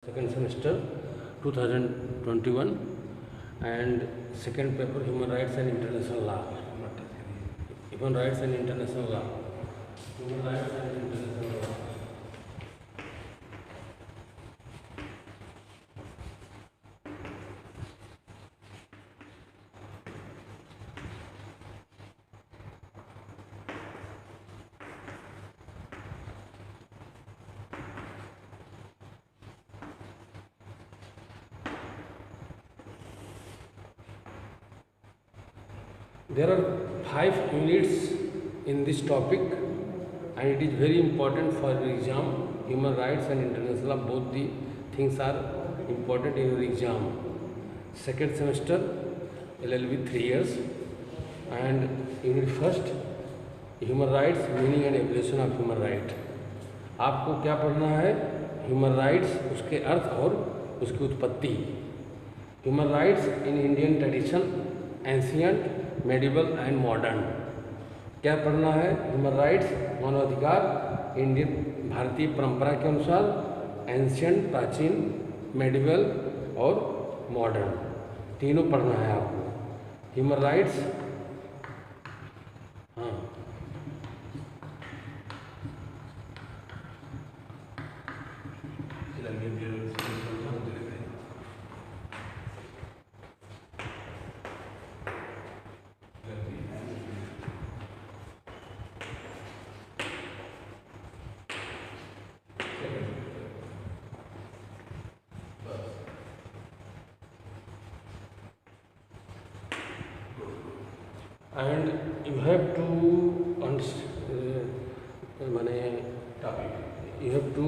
second semester 2021 and second paper human rights and international law. Human rights and international law. Human rights and international law. There are 5 units in this topic and it is very important for your exam. Human rights and international law, both the things are important in your exam. Second semester LLB 3 years and unit first human rights, meaning and evaluation of human right. आपको क्या पढ़ना है? Human rights, उसके अर्थ और उसकी उत्पत्ति. Human rights in Indian tradition, ancient, medieval and modern. क्या पढ़ना है? ह्यूमन राइट्स मानवाधिकार इंडियन भारतीय परंपरा के अनुसार, एंशियंट प्राचीन, मेडिवल और मॉडर्न, तीनों पढ़ना है आपको. ह्यूमन राइट्स, हाँ, and you have to you have to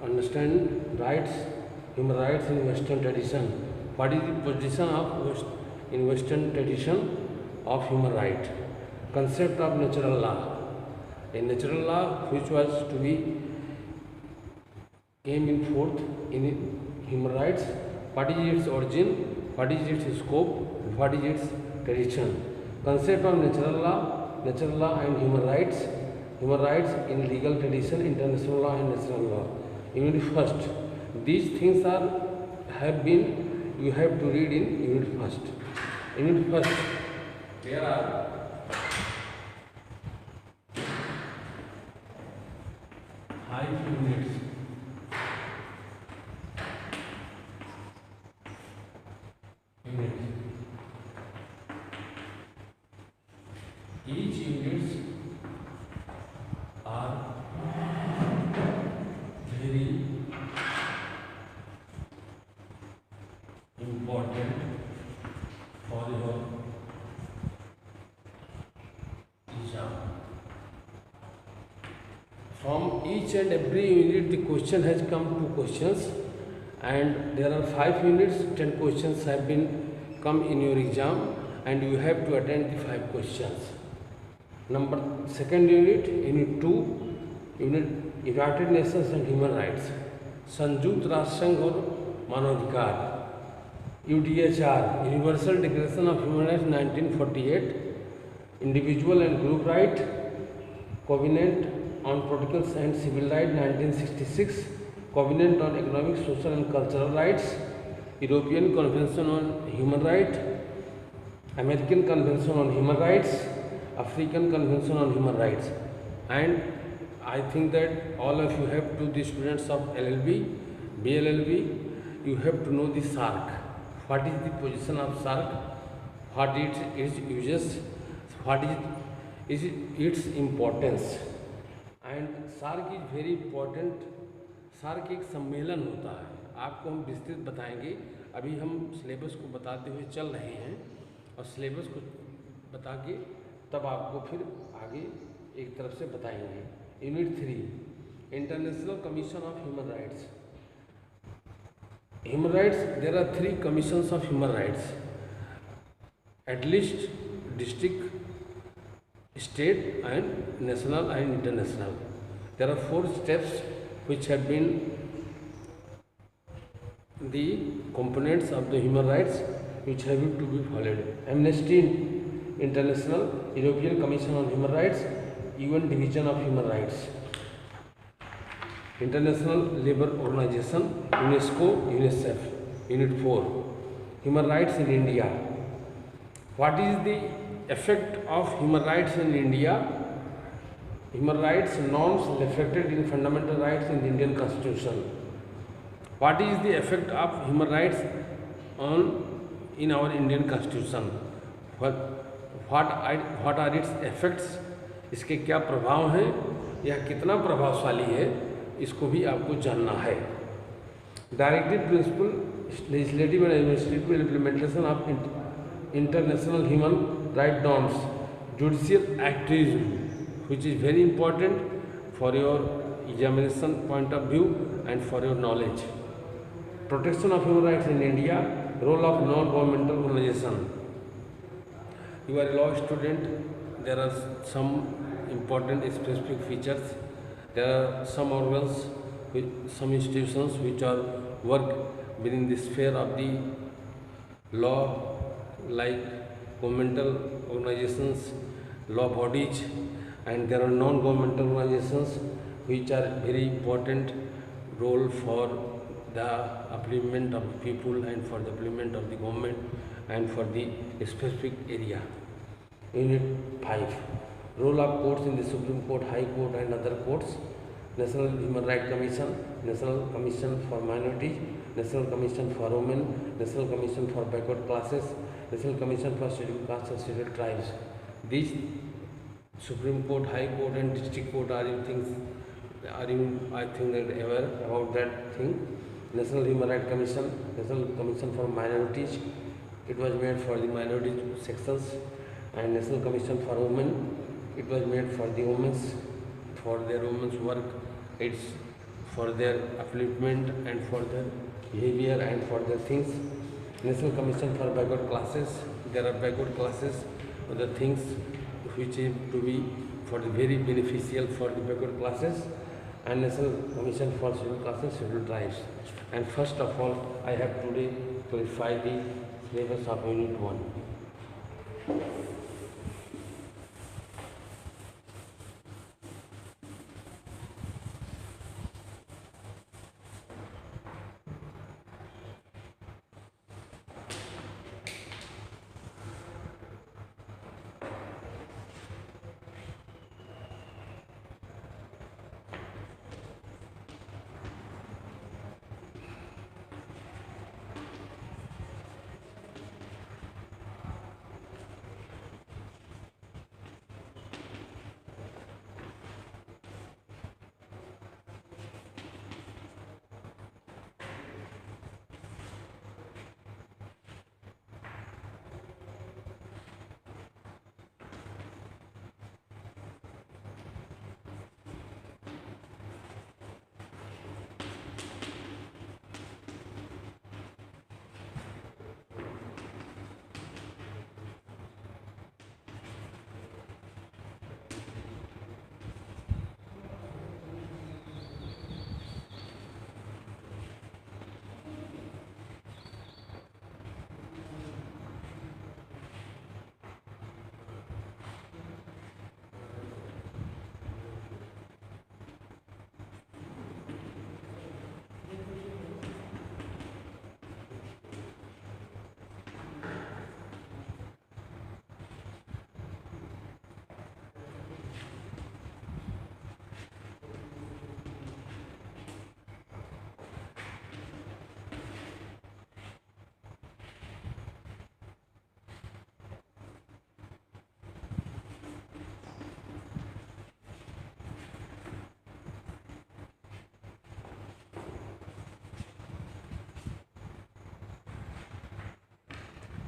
understand rights, human rights in Western tradition. What is the position in Western tradition of human right? Concept of natural law. A natural law which was to be came in forth in human rights. What is its origin? What is its scope? What is its tradition? Concept of natural law and human rights in legal tradition, international law and national law. Unit first. These things you have to read in unit first. Unit first, there are five units. Each units are very important for your exam. From each and every unit the question has come 2 questions and there are 5 units, 10 questions have been come in your exam and you have to attend the 5 questions. Second unit, unit 2, unit United Nations and human rights, संयुक्त राष्ट्र संघ और मानवाधिकार, UDHR, universal declaration of human rights 1948, individual and group right, covenant on political and civil right 1966, covenant on economic, social and cultural rights, European convention on human right, American convention on human rights, African Convention on Human Rights. And I think that all of you have to, the students of LLB, BLLB, you have to know the SARC. What is the position of SARC? What is its uses? What is its importance? And SARC is very important. SARC एक सम्मेलन होता है, आपको हम विस्तृत बताएंगे. अभी हम सिलेबस को बताते हुए चल रहे हैं और सिलेबस को बता के तब आपको फिर आगे एक तरफ से बताएंगे. Unit 3, international commission of human rights. Human rights, there are 3 commissions of human rights, at least, district, state and national and international. There are 4 steps which have been the components of the human rights which have to be followed. Amnesty International, European Commission on Human Rights, UN Division of Human Rights. International Labour Organization, UNESCO, UNICEF. Unit 4, Human Rights in India. What is the effect of human rights in India? Human rights norms reflected in fundamental rights in the Indian Constitution. What is the effect of human rights in our Indian Constitution? What are its effects? इसके क्या प्रभाव हैं, यह कितना प्रभावशाली है, इसको भी आपको जानना है. Directive principle, legislative and administrative implementation of international human right norms, judicial activism, which is very important for your examination point of view and for your knowledge. Protection of human rights in India, role of non-governmental organization. You are a law student, there are some important specific features. There are some organs, some institutions which are work within the sphere of the law, like governmental organizations, law bodies, and there are non-governmental organizations which are very important role for the upliftment of people and for the upliftment of the government and for the specific area. Unit 5, role of courts in the Supreme Court, High Court and other courts. National Human Rights Commission, National Commission for Minorities, National Commission for Women, National Commission for Backward Classes, National Commission for Scheduled Castes and Scheduled Tribes. These Supreme Court, High Court and District Court are you I think aware about that thing. National Human Rights Commission, National Commission for Minorities, it was made for the minority sections, and National Commission for Women, it was made for the women's, for their women's work, it's for their upliftment and for their behavior and for their things. National Commission for Backward Classes, there are backward classes, the things which is to be for the very beneficial for the backward classes, and National Commission for Scheduled Castes and Scheduled Tribes. And first of all, I have today clarified the syllabus of Unit 1.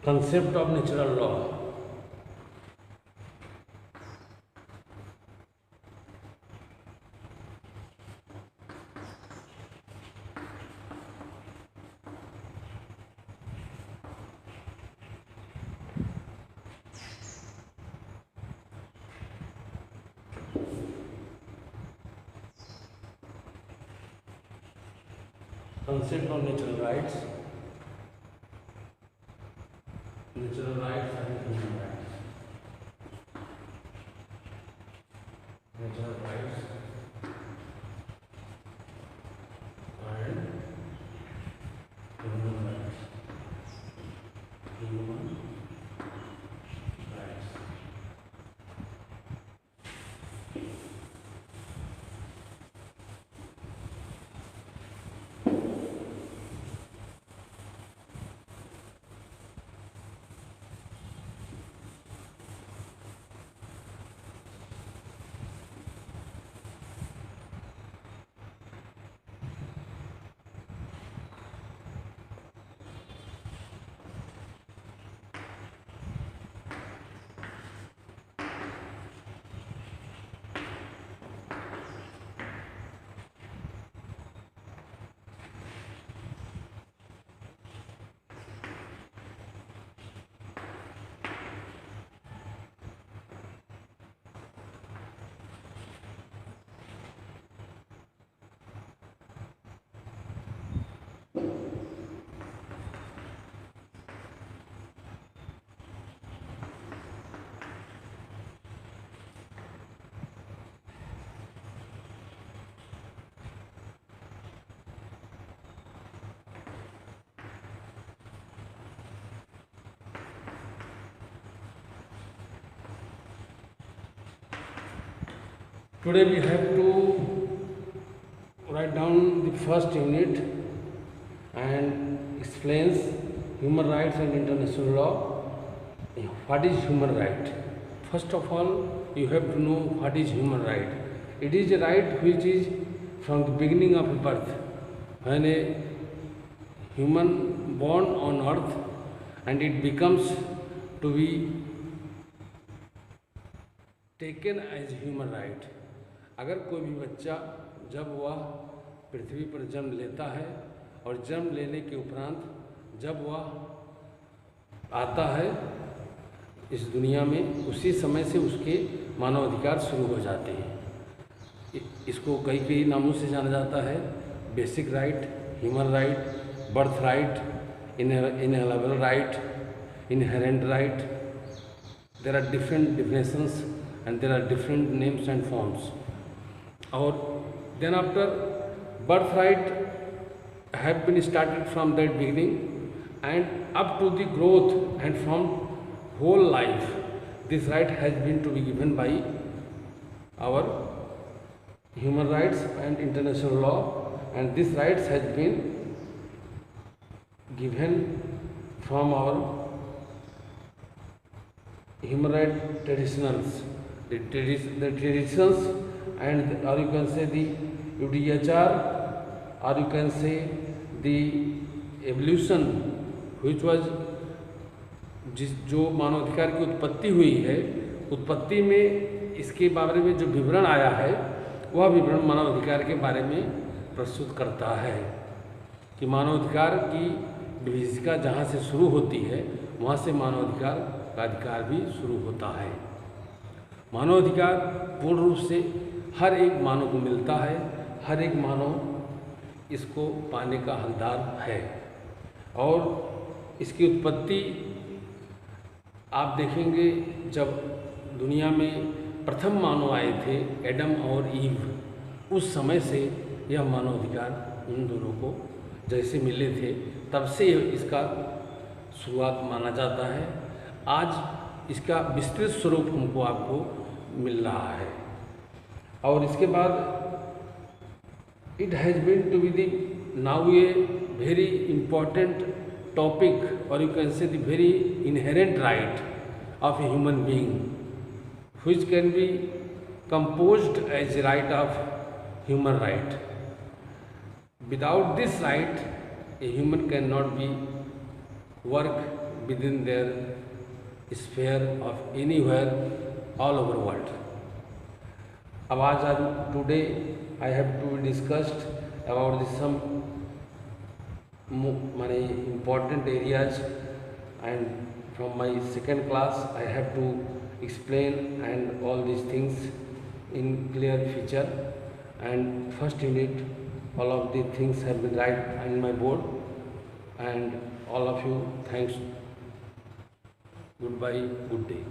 Concept of natural law. Concept of natural rights. Natural rights and human rights. Natural rights Today we have to write down the first unit and explains human rights and international law. What is human right? First of all, you have to know what is human right. It is a right which is from the beginning of birth. When a human born on earth and it becomes to be taken as human right. अगर कोई भी बच्चा जब वह पृथ्वी पर जन्म लेता है और जन्म लेने के उपरांत जब वह आता है इस दुनिया में, उसी समय से उसके मानवाधिकार शुरू हो जाते हैं। इसको कई नामों से जाना जाता है: basic right, human right, birth right, ineligible right, inherent right. There are different definitions and there are different names and forms. Or then after, birthright have been started from that beginning and up to the growth and from whole life. This right has been to be given by our human rights and international law, and this rights has been given from our human rights traditionals, the traditions, and or you can say the UDHR, or you can say the evolution which was जो मानवाधिकार की उत्पत्ति हुई है, उत्पत्ति में इसके बारे में जो विवरण आया है वह विवरण मानवाधिकार के बारे में प्रस्तुत करता है कि मानवाधिकार की विभीषिका जहाँ से शुरू होती है वहाँ से मानवाधिकार का अधिकार भी शुरू होता है। मानवाधिकार पूर्ण रूप से हर एक मानव को मिलता है, हर एक मानव इसको पाने का हकदार है। और इसकी उत्पत्ति आप देखेंगे, जब दुनिया में प्रथम मानव आए थे एडम और ईव, उस समय से यह मानवाधिकार उन दोनों को जैसे मिले थे तब से इसका शुरुआत माना जाता है। आज इसका विस्तृत स्वरूप हमको आपको मिल रहा है। और इसके बाद it has been to be the now a very important topic, और you can say the very inherent right of a human being which can be composed as a right of human right. Without this right, a human cannot be work within their sphere of anywhere all over world. अब आज today I have to discussed about some many important areas, and from my second class I have to explain and all these things in clear feature. And first unit, all of the things have been right in my board, and all of you, thanks, goodbye, good day.